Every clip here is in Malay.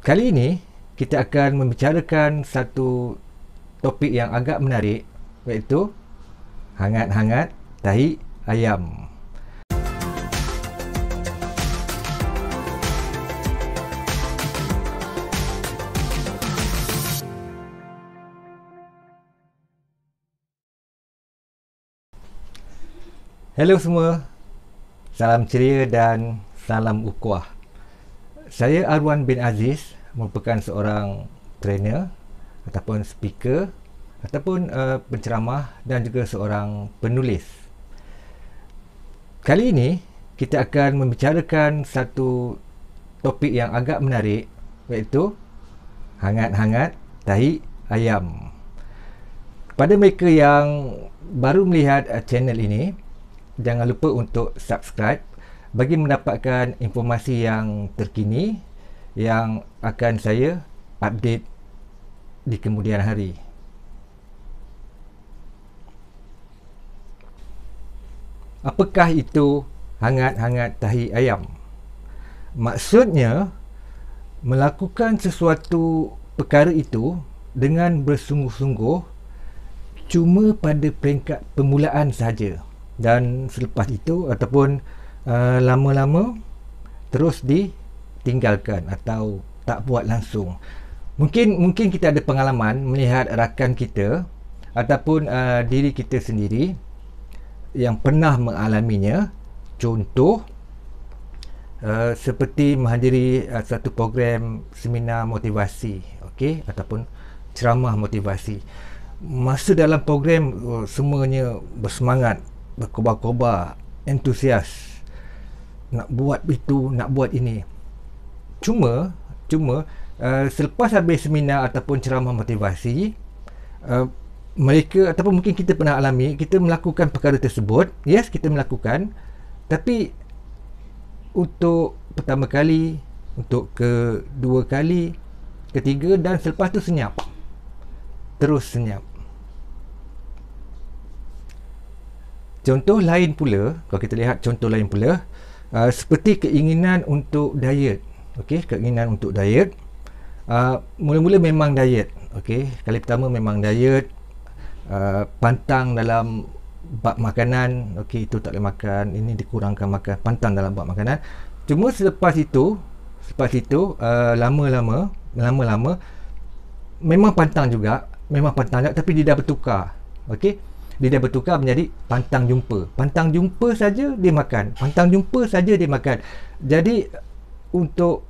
Kali ini kita akan membicarakan satu topik yang agak menarik, iaitu hangat-hangat tahi ayam. Hello semua, salam ceria dan salam ukhuwah. Saya Arwan bin Aziz, merupakan seorang trainer ataupun speaker ataupun penceramah dan juga seorang penulis. Kali ini kita akan membicarakan satu topik yang agak menarik, iaitu hangat-hangat tahi ayam. Kepada mereka yang baru melihat channel ini, jangan lupa untuk subscribe bagi mendapatkan informasi yang terkini yang akan saya update di kemudian hari. Apakah itu hangat-hangat tahi ayam? Maksudnya, melakukan sesuatu perkara itu dengan bersungguh-sungguh cuma pada peringkat permulaan sahaja, dan selepas itu ataupun lama-lama terus ditinggalkan atau tak buat langsung. Mungkin kita ada pengalaman melihat rakan kita ataupun diri kita sendiri yang pernah mengalaminya. Contoh seperti menghadiri satu program seminar motivasi, okey, ataupun ceramah motivasi. Masa dalam program semuanya bersemangat, berkobar-kobar, entusias, nak buat itu, nak buat ini. Cuma selepas habis seminar ataupun ceramah motivasi, mereka ataupun mungkin kita pernah alami, kita melakukan perkara tersebut. Yes, kita melakukan, tapi untuk pertama kali, untuk kedua kali, ketiga, dan selepas tu senyap, terus senyap. Contoh lain pula, kalau kita lihat contoh lain pula, seperti keinginan untuk diet. Okey, keinginan untuk diet. Mula-mula memang diet. Okey, kali pertama memang diet, pantang dalam bab makanan. Okey, itu tak boleh makan, ini dikurangkan makan, pantang dalam bab makanan. Cuma selepas itu lama-lama memang pantang juga, tapi dia dah bertukar. Okey, dia dah bertukar menjadi pantang jumpa saja dia makan, Jadi untuk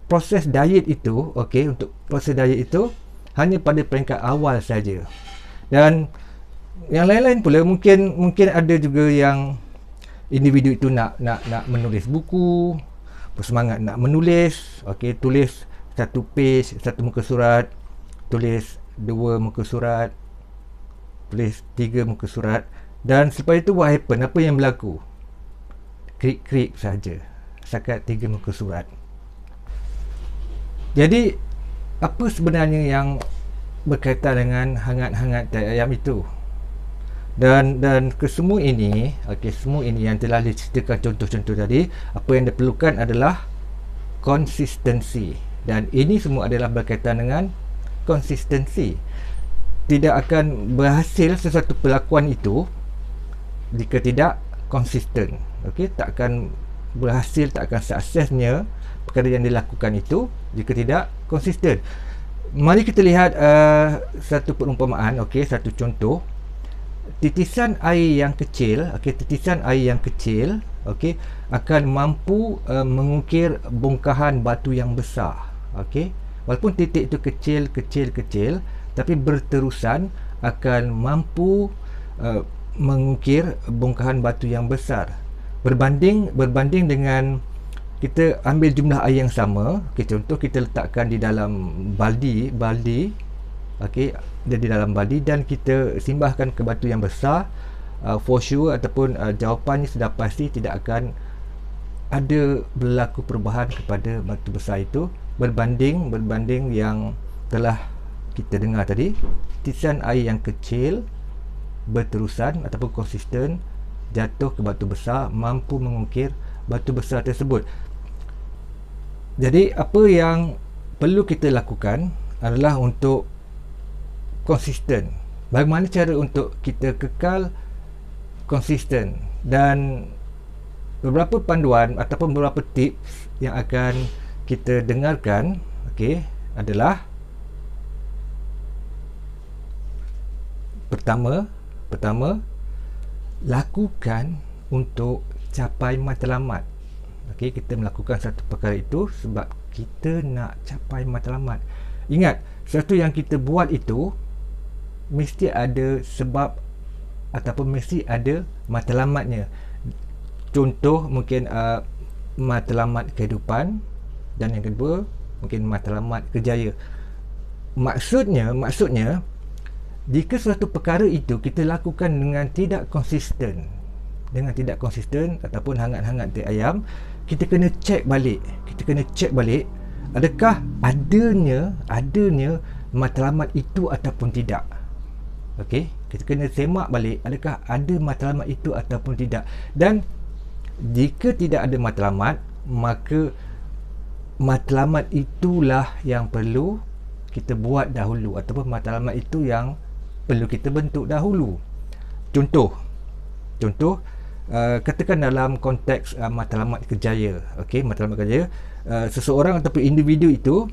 proses diet itu, untuk proses diet itu hanya pada peringkat awal saja. Dan yang lain-lain pula, mungkin ada juga yang individu itu nak menulis buku, bersemangat nak menulis, tulis satu page, satu muka surat, tulis 2 muka surat, tulis 3 muka surat, dan selepas itu what happen? Apa yang berlaku? Krik-krik saja, setakat 3 muka surat. Jadi apa sebenarnya yang berkaitan dengan hangat-hangat tahi ayam itu? Dan kesemua ini, semua ini yang telah diceritakan contoh-contoh tadi, apa yang diperlukan adalah konsistensi, dan ini semua adalah berkaitan dengan konsistensi. Tidak akan berhasil sesuatu perlakuan itu jika tidak konsisten. Tak akan berhasil, tak akan suksesnya perkara yang dilakukan itu jika tidak konsisten. Mari kita lihat satu perumpamaan, satu contoh. Titisan air yang kecil, akan mampu mengukir bongkahan batu yang besar. Walaupun titik itu kecil, tapi berterusan akan mampu mengukir bongkahan batu yang besar. Berbanding dengan kita ambil jumlah air yang sama, contoh kita letakkan di dalam baldi, dia di dalam baldi, dan kita simbahkan ke batu yang besar, for sure ataupun jawapannya sudah pasti tidak akan ada berlaku perubahan kepada batu besar itu, berbanding yang telah kita dengar tadi, titisan air yang kecil berterusan ataupun konsisten jatuh ke batu besar, mampu mengukir batu besar tersebut. Jadi apa yang perlu kita lakukan adalah untuk konsisten. Bagaimana cara untuk kita kekal konsisten, dan beberapa panduan ataupun beberapa tips yang akan kita dengarkan, okey, adalah pertama, lakukan untuk capai matlamat. Okey, kita melakukan satu perkara itu sebab kita nak capai matlamat. Ingat, sesuatu yang kita buat itu mesti ada sebab ataupun mesti ada matlamatnya. Contoh mungkin matlamat kehidupan, dan yang kedua mungkin matlamat kerjaya. Maksudnya jika suatu perkara itu kita lakukan dengan tidak konsisten ataupun hangat-hangat teh ayam, kita kena cek balik adakah adanya matlamat itu ataupun tidak. Okey, kita kena semak balik adakah ada matlamat itu ataupun tidak. Dan jika tidak ada matlamat, maka matlamat itulah yang perlu kita buat dahulu, ataupun matlamat itu yang perlu kita bentuk dahulu. Contoh, katakan dalam konteks matlamat kerjaya. Okey, matlamat kerjaya, seseorang ataupun individu itu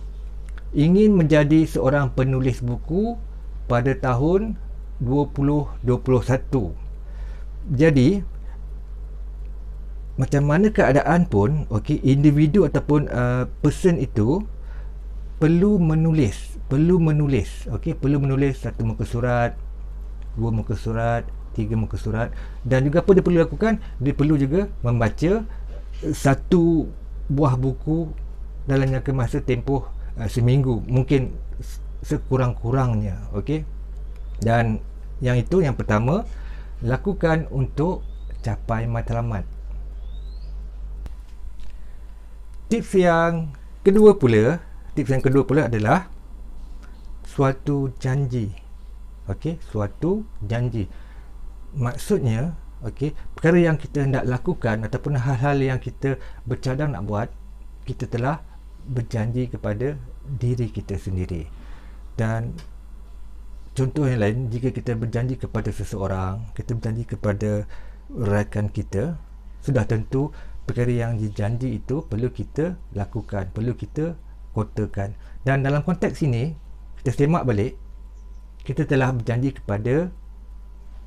ingin menjadi seorang penulis buku pada tahun 2021. Jadi macam mana keadaan pun, okey, individu ataupun person itu perlu menulis. Okey, perlu menulis 1 muka surat, 2 muka surat, 3 muka surat. Dan juga apa dia perlu lakukan? Dia perlu juga membaca 1 buah buku dalam jangka masa tempoh seminggu, mungkin sekurang-kurangnya. Okey, dan yang pertama, lakukan untuk capai matlamat. Tips yang kedua pula adalah suatu janji. Okey, suatu janji. Maksudnya, okey, perkara yang kita hendak lakukan ataupun hal-hal yang kita bercadang nak buat, kita telah berjanji kepada diri kita sendiri. Dan contoh yang lain, jika kita berjanji kepada seseorang, kita berjanji kepada rakan kita, sudah tentu perkara yang dijanji itu perlu kita lakukan, perlu kita kotakan. Dan dalam konteks ini, kita semak balik, kita telah berjanji kepada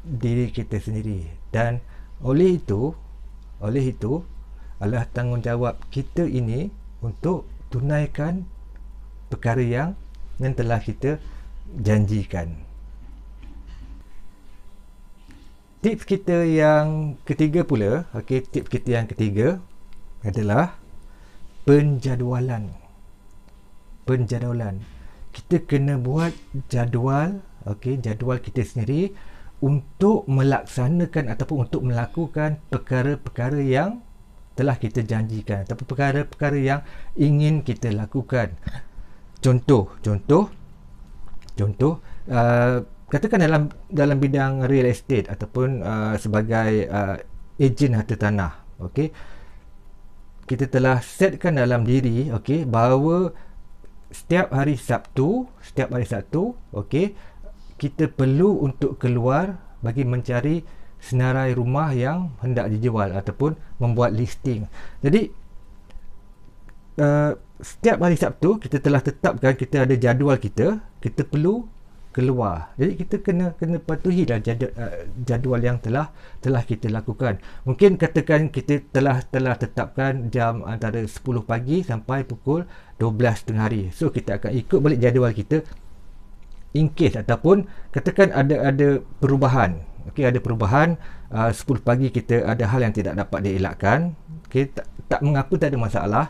diri kita sendiri, dan oleh itu adalah tanggungjawab kita ini untuk tunaikan perkara yang telah kita janjikan. Tips kita yang ketiga pula, okey, tips kita yang ketiga adalah penjadualan. Kita kena buat jadual, okey, jadual kita sendiri untuk melaksanakan ataupun untuk melakukan perkara-perkara yang telah kita janjikan ataupun perkara-perkara yang ingin kita lakukan. Contoh, katakan dalam bidang real estate ataupun sebagai ejen harta tanah, okey, kita telah setkan dalam diri, okey, bahawa setiap hari Sabtu, okey, kita perlu untuk keluar bagi mencari senarai rumah yang hendak dijual ataupun membuat listing. Jadi setiap hari Sabtu kita telah tetapkan, kita ada jadual kita perlu keluar. Jadi kita kena patuhilah jadual yang telah kita lakukan. Mungkin katakan kita telah tetapkan jam antara 10 pagi sampai pukul 12 tengah hari. So kita akan ikut balik jadual kita. In case ataupun katakan ada perubahan. Okey, ada perubahan, 10 pagi kita ada hal yang tidak dapat dielakkan. Okey, tak mengapa, tak ada masalah.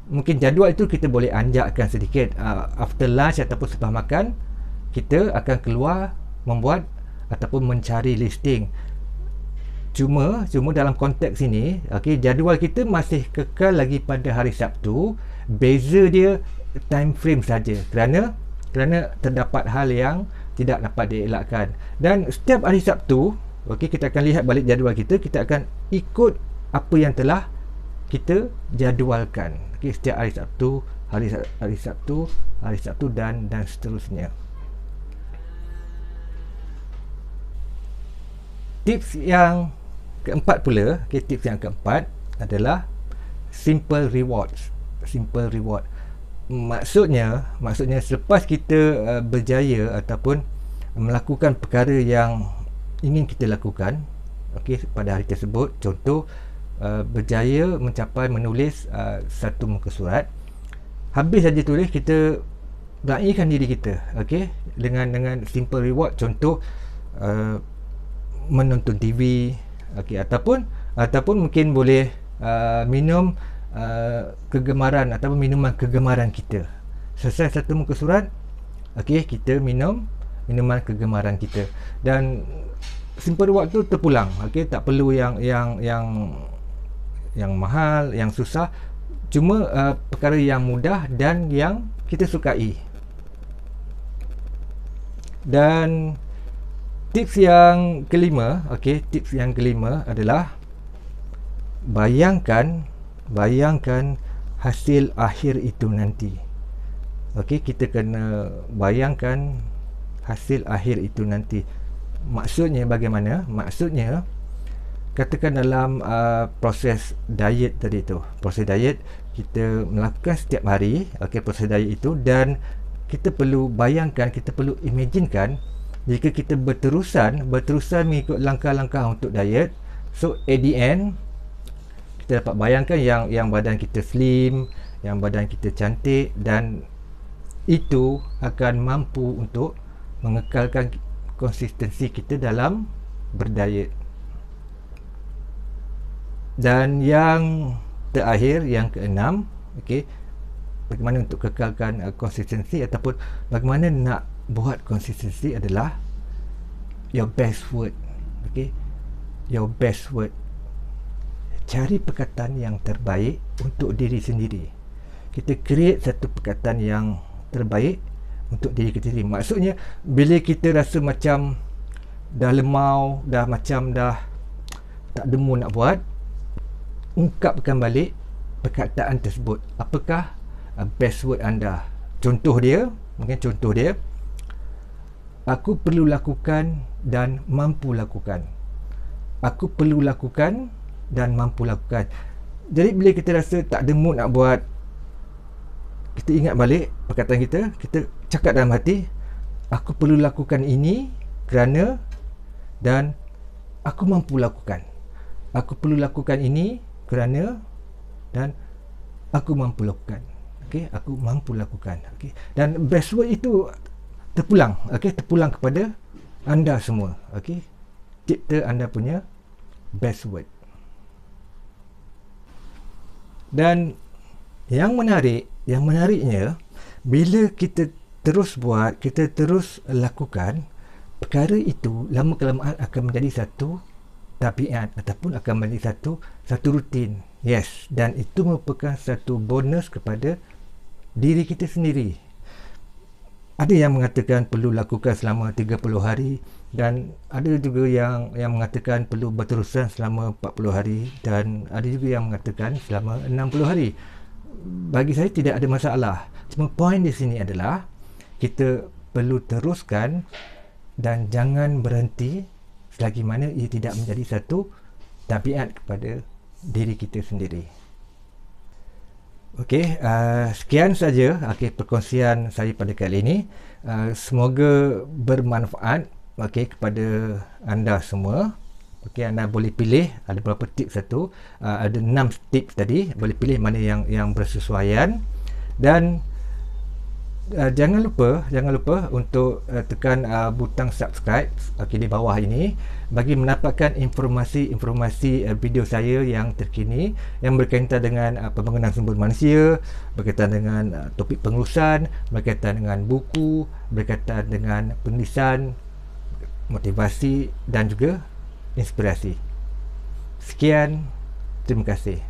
Mungkin jadual itu kita boleh anjakkan sedikit. After lunch ataupun selepas makan, kita akan keluar membuat ataupun mencari listing. Cuma dalam konteks ini, okey, jadual kita masih kekal lagi pada hari Sabtu. Beza dia time frame saja, kerana terdapat hal yang tidak dapat dielakkan. Dan setiap hari Sabtu, okey, kita akan lihat balik jadual kita akan ikut apa yang telah kita jadualkan. Okey, setiap hari Sabtu hari Sabtu dan seterusnya. Tips yang keempat pula, tips yang keempat adalah simple reward. Maksudnya selepas kita berjaya ataupun melakukan perkara yang ingin kita lakukan, pada hari tersebut, contoh berjaya menulis satu muka surat, habis saja tulis, kita raikan diri kita, dengan simple reward, contoh menonton TV, ataupun mungkin boleh minum kegemaran ataupun minuman kegemaran kita. Selesai satu muka surat, kita minum minuman kegemaran kita, dan simple reward tu terpulang. Tak perlu yang mahal, yang susah, cuma perkara yang mudah dan yang kita sukai. Dan tips yang kelima, adalah bayangkan hasil akhir itu nanti. Kita kena bayangkan hasil akhir itu nanti. Maksudnya bagaimana? Maksudnya, katakan dalam proses diet tadi tu, proses diet kita melakukan setiap hari, proses diet itu, dan kita perlu bayangkan, kita perlu imaginekan jika kita berterusan mengikut langkah-langkah untuk diet. So at the end, kita dapat bayangkan yang badan kita slim, yang badan kita cantik, dan itu akan mampu untuk mengekalkan konsistensi kita dalam berdiet. Dan yang terakhir, yang keenam, bagaimana untuk kekalkan konsistensi ataupun bagaimana nak buat konsistensi adalah your best word. Your best word. Cari perkataan yang terbaik untuk diri sendiri. Kita create satu perkataan yang terbaik untuk diri kita sendiri. Maksudnya, bila kita rasa macam dah lemau, dah tak ada mood nak buat, ungkapkan balik perkataan tersebut. Apakah best word anda? Contoh dia, aku perlu lakukan dan mampu lakukan. Aku perlu lakukan dan mampu lakukan. Jadi bila kita rasa tak ada mood nak buat, kita ingat balik perkataan kita cakap dalam hati, aku perlu lakukan ini kerana, dan aku mampu lakukan. Aku perlu lakukan ini kerana, dan aku mampu lakukan. Aku mampu lakukan. Dan best word itu terpulang, terpulang kepada anda semua. Cipta anda punya best word. Dan yang menariknya, bila kita terus buat, kita terus lakukan, perkara itu lama kelamaan akan menjadi satu tabiat ataupun akan menjadi satu rutin. Yes, dan itu merupakan satu bonus kepada diri kita sendiri. Ada yang mengatakan perlu lakukan selama 30 hari, dan ada juga yang mengatakan perlu berterusan selama 40 hari, dan ada juga yang mengatakan selama 60 hari. Bagi saya tidak ada masalah. Cuma poin di sini adalah kita perlu teruskan dan jangan berhenti selagi mana ia tidak menjadi satu tabiat kepada diri kita sendiri. Sekian saja perkongsian saya pada kali ini. Semoga bermanfaat kepada anda semua. Anda boleh pilih, ada beberapa tips ada 6 tips tadi, boleh pilih mana yang bersesuaian. Dan jangan lupa untuk tekan butang subscribe di bawah ini bagi mendapatkan informasi video saya yang terkini yang berkaitan dengan pembangunan sumber manusia, berkaitan dengan topik pengurusan, berkaitan dengan buku, berkaitan dengan penulisan, motivasi dan juga inspirasi. Sekian, terima kasih.